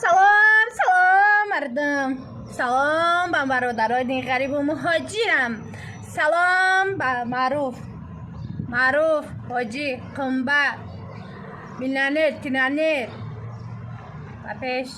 سلام سلام مردم، سلام به برادرای غریب و مهاجرم، سلام به معروف حاجی قنبه میلانر تینانر و پیش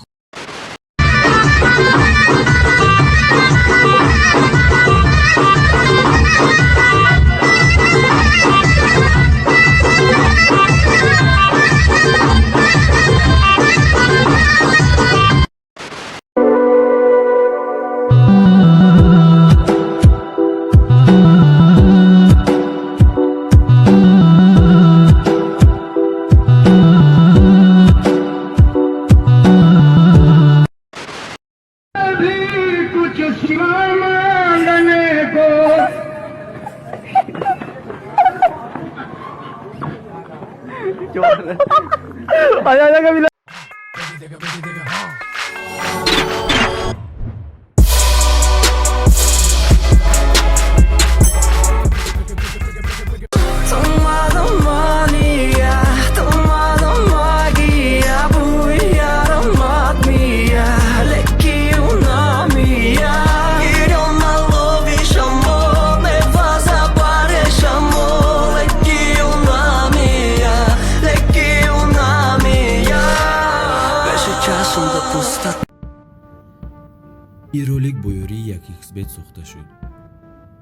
این ролик бо ёрии 1xbet сохта шуд.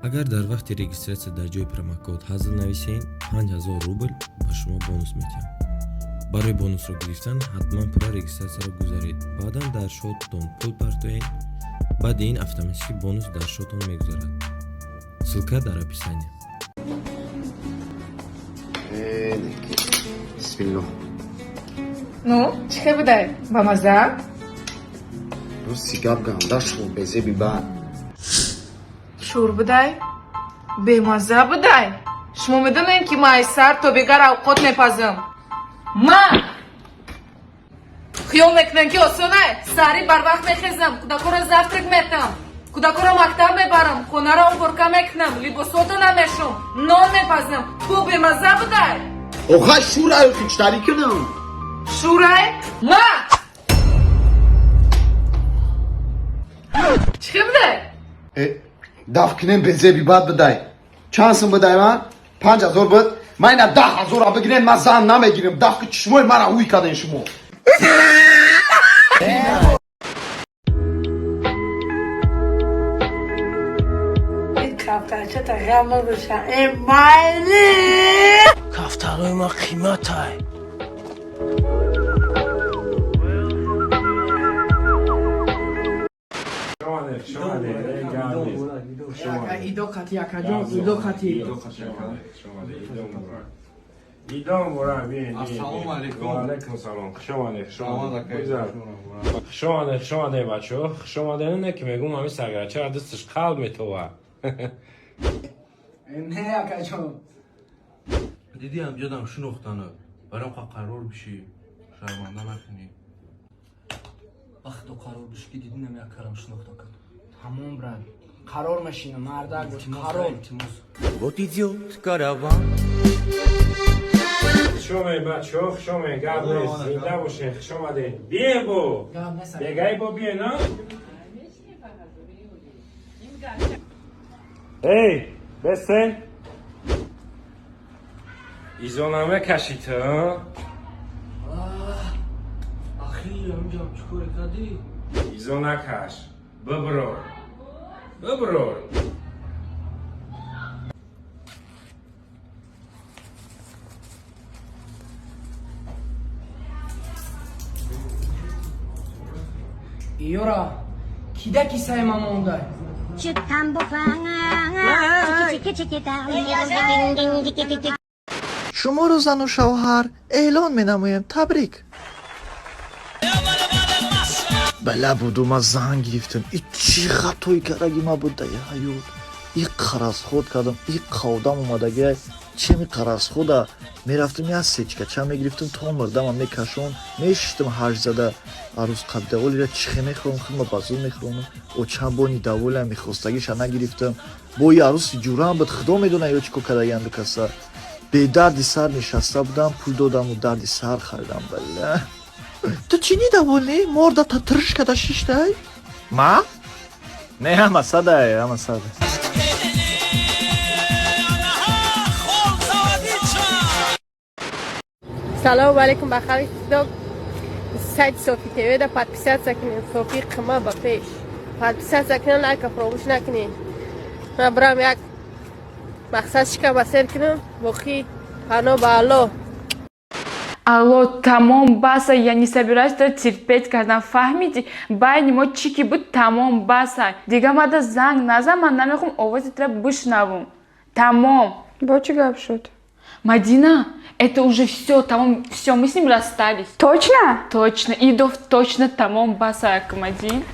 Агар дар вақти регистратсия дар ҷои промокод ҳазл нависен 5000 рубл ба шумо бонус метиҳам. барои бонусро гирифтан ҳатман прорегистратсияро гузаред. баъдан дар шотатон пул партоед. баъди ин автоматики бонус дар шотон мегузарад. ссилка дар описание. Bismillah. Ну, чӣ будай? Ба маза? Русти гап ганда шур безе биба. Шур будай? Бемаза будай? Шумо медонед ки ман сар то бегар авқот мепазам. Ман хиёл мекунем ки осон аст. Сари барвақт мехезам, кӯдакоро завтрак метам, кӯдакоро мактаб мебарам, хонаро уборка мекунам, либосото намешам, нон мепазам. Ту бемаза будай? Охай шурай хичтари кунам. Шурай? Ман чӣ будай? Даф кинем безе биба бидай. Чанд сум бидай ман? 5000 буд. Ман ина 10000 бигирем, ман зан намегирем. Даф ки чишмои мара уй каден шумо. کفترچه غم بشن ای مایلی کفترهای ما قیمت های ایدو خطی اکجان ایدو خطی ایدان برای بین السلام علیکم و علیکم سلام خوش آمدید خوش آمدید بچه ها خوش آمدید نه که میگم همین سرگرچه را دستش قلب میتوه نه اکجان دیدی امجادم شنوختنه برام قرار بشی شرمنده نکنی وقت قرار بشی که دیدی نمی اکرم شنوخته کن تمام برد قرار مشینه مرده قرار Вот идет караван خوش آمدید بچه ها خوش آمدید گرد نیست زنده باشین خوش آمدید بیه بو بگای بو بیه نه ای بسن ایزونامه کشید ها اخی امجام چکوری کردی ایزونه کش ببرور ایورا کیده کیسه ما مونده شما رو زن و شوهر اعلان می نمویم تبریک. بله بودم از زنگ گرفتم ای چی خطایی کرده ما بود دیگه حیوت ای قرص خود کردم ای قودم اومدگه چه می قرص خوده میرفتم یه سیچکه چه میگرفتم تا مردم میکشون میشتم هرج زده عروس قبل دولی را چخه میخورم خیلی بازو میخورم و چند بانی دولی هم میخواستگیش نگرفتم با یه عروس جوره هم بد خدا میدونه یا چکو کده ینده کسا به دردی سر نشسته بودم پول دادم و دردی سر خریدم بله تو چی ندوانی؟ مرد تا ترش کده شیشتای؟ ما؟ نه همه ساده همه ساده Салому алейкум ба халқи Худо. Сайт Софи ТВ да подписаться кунед. Софи қима ба пеш. Подписаться кунед, лайка фаромӯш накунед. Ман барам як мақсад шика ба сер кунам. Вохи пано ба Алло. Алло, тамом баса, я не собираюсь это терпеть, когда фахмите, байни мо чики будь тамом баса. Дига мада занг наза, ман намехум овози треб бушнавум. Тамом. Бочи гап шуд. Мадина, это уже все, тамом, все, мы с ним расстались. Точно? Точно, Идов точно тамом баса, Мадин.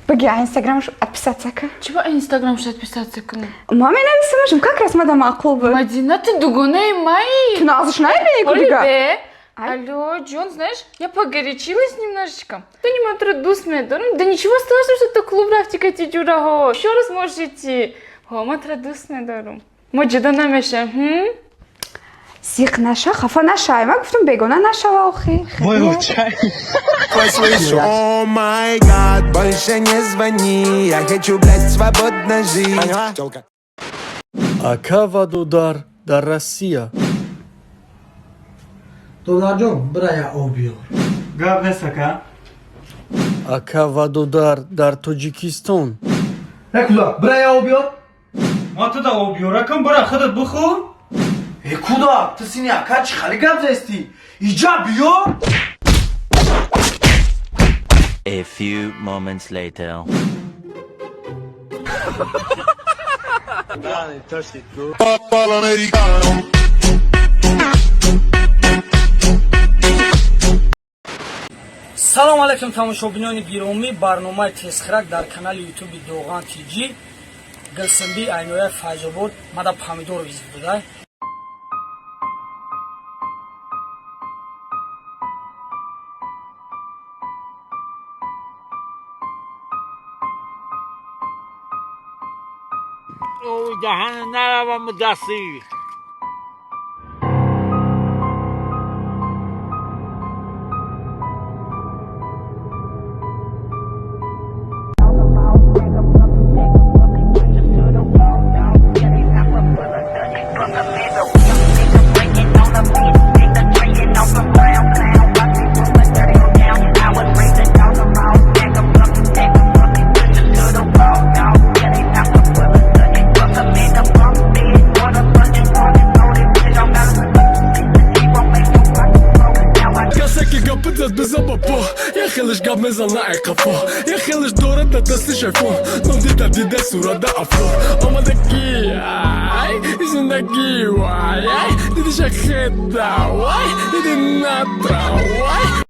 Баги, а Инстаграм отписаться ка? Чего Инстаграм что отписаться ка? Маме написала, как раз мадам акулба. Мадина, ты дугонай мои. Ты называешь нами кудыга? Алло, Джон, знаешь, я погорячилась немножечко. Ты не смотрю, дусме, да ничего страшного, что ты клуб рафтика тидюраго. Еще раз можешь идти. Матра дусме, дару. Моджида намеша, سیخ نشه خفا نشه من گفتم بگونه نشه و آخی О май гад, больше не звони, я хочу, блядь, свободно жить. Ака ва дудар дар Россия. دودرجان برای آب بیار. گاب نسکا. Ака ва дудар дар Тоҷикистон. نکودا برای آب بیار. ما تو دا آب بیار کن برای خودت بخور. کودا تو سینی اکا چی خالی گب زستی؟ ایجا بیار. A few moments later. салом алейкум тамошобинони гиромӣ барномаи тезхирак дар канали ютуби доған тиҷи гулсимби айноя файзобод мада помидор визит будай دهن نروم دستی خلش قبل مزل لاعي قفا يا خلش دورة دست شايفون نودي تبدي صورة دا أفلون أما دكي اسم دكي واي دي شخيط دا واي دي نطرة واي